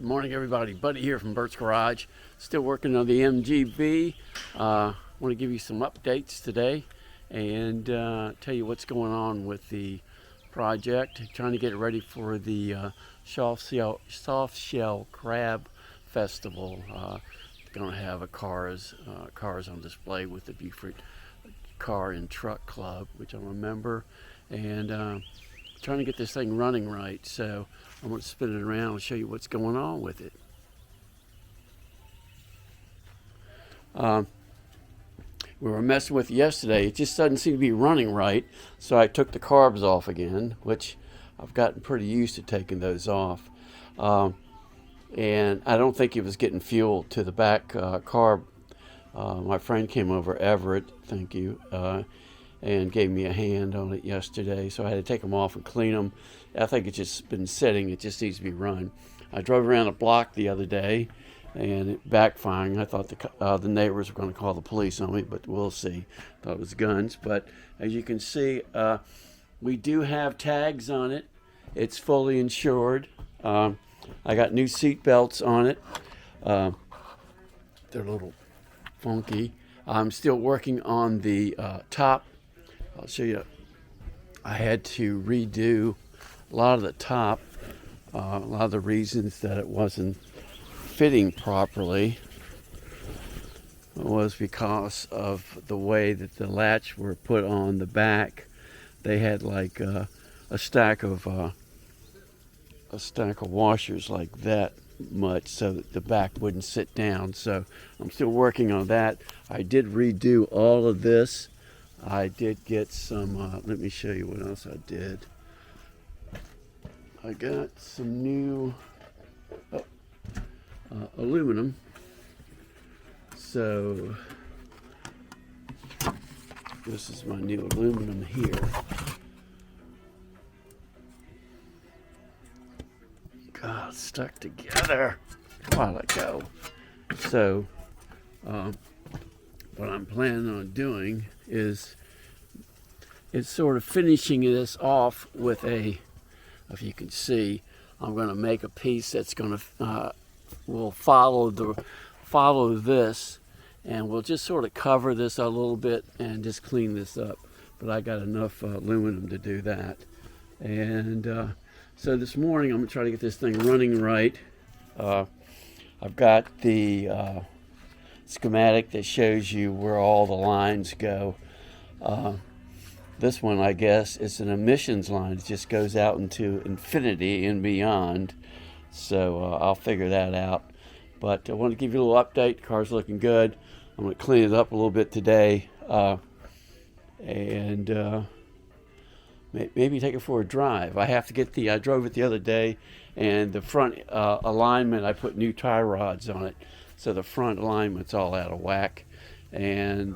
Good morning, everybody. Buddy here from Bert's Garage. Still working on the MGB. Want to give you some updates today and tell you what's going on with the project. Trying to get it ready for the soft shell crab festival. Going to have cars on display with the Beaufort Car and Truck Club, which I'm a member, and trying to get this thing running right. So I'm going to spin it around and show you what's going on with it. We were messing with it yesterday. It just doesn't seem to be running right, so I took the carbs off again, which I've gotten pretty used to taking those off. And I don't think it was getting fuel to the back carb. My friend came over, Everett, thank you, and gave me a hand on it yesterday, so I had to take them off and clean them. I think it's just been sitting. It just needs to be run. I drove around a block the other day, and it backfiring. I thought the neighbors were going to call the police on me, but we'll see. Thought it was guns, but as you can see, we do have tags on it. It's fully insured. I got new seat belts on it. They're a little funky. I'm still working on the top. I'll show you. I had to redo a lot of the top. A lot of the reasons that it wasn't fitting properly was because of the way that the latch were put on the back. They had like a stack of washers like that much so that the back wouldn't sit down. So I'm still working on that. I did redo all of this. I did get some, let me show you what else I did. I got some new aluminum. So this is my new aluminum here. God, it's stuck together. I'll let go. So what I'm planning on doing is sort of finishing this off with a, if you can see, I'm going to make a piece that's going to will follow this, and we'll just sort of cover this a little bit and just clean this up. But I got enough aluminum to do that. And so this morning I'm going to try to get this thing running right. I've got the schematic that shows you where all the lines go. This one, I guess, is an emissions line. It just goes out into infinity and beyond. So I'll figure that out. But I want to give you a little update. The car's looking good. I'm going to clean it up a little bit today. And maybe take it for a drive. I have to get I drove it the other day, and the front alignment, I put new tie rods on it. So the front alignment's all out of whack. And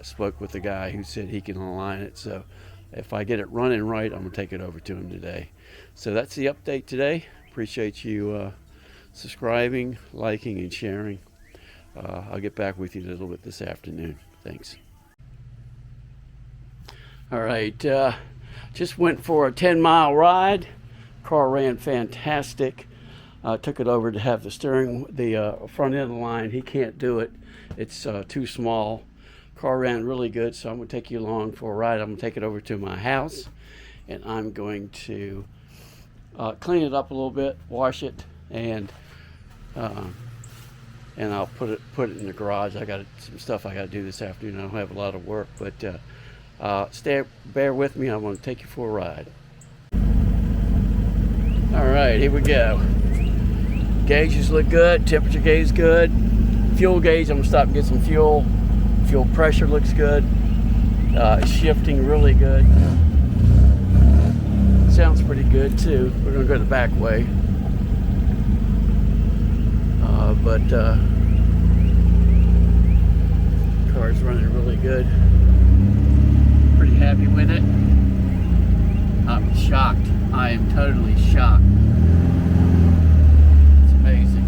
spoke with the guy who said he can align it. So if I get it running right, I'm going to take it over to him today. So that's the update today. Appreciate you subscribing, liking, and sharing. I'll get back with you a little bit this afternoon. Thanks. All right. Just went for a 10-mile ride. Car ran fantastic. Took it over to have the front end line. He can't do it. It's too small. Car ran really good, so I'm going to take you along for a ride. I'm going to take it over to my house, and I'm going to clean it up a little bit, wash it, and I'll put it in the garage. I got some stuff I got to do this afternoon. I don't have a lot of work, but bear with me. I want to take you for a ride. All right, here we go. Gauges look good. Temperature gauge is good. Fuel gauge, I'm going to stop and get some fuel. Fuel pressure looks good. Shifting really good. Sounds pretty good too. We're going to go the back way. Car's running really good. Pretty happy with it. I'm shocked. I am totally shocked. It's amazing.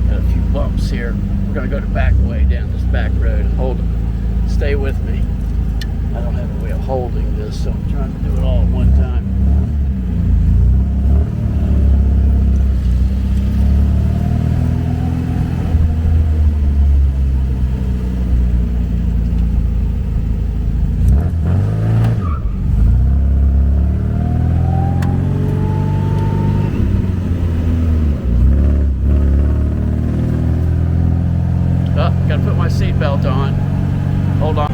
Got a few bumps here. We're going to go the back way down this back road. Hold it. Stay with me. I don't have a way of holding this, so I'm trying to do it all at one time. Oh, gotta put my seatbelt on. Hold on.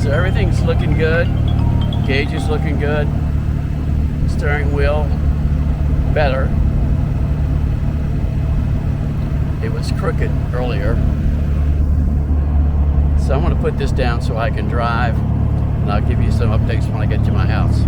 So everything's looking good. Gauge is looking good. Steering wheel better. It was crooked earlier. So I'm going to put this down so I can drive, and I'll give you some updates when I get to my house.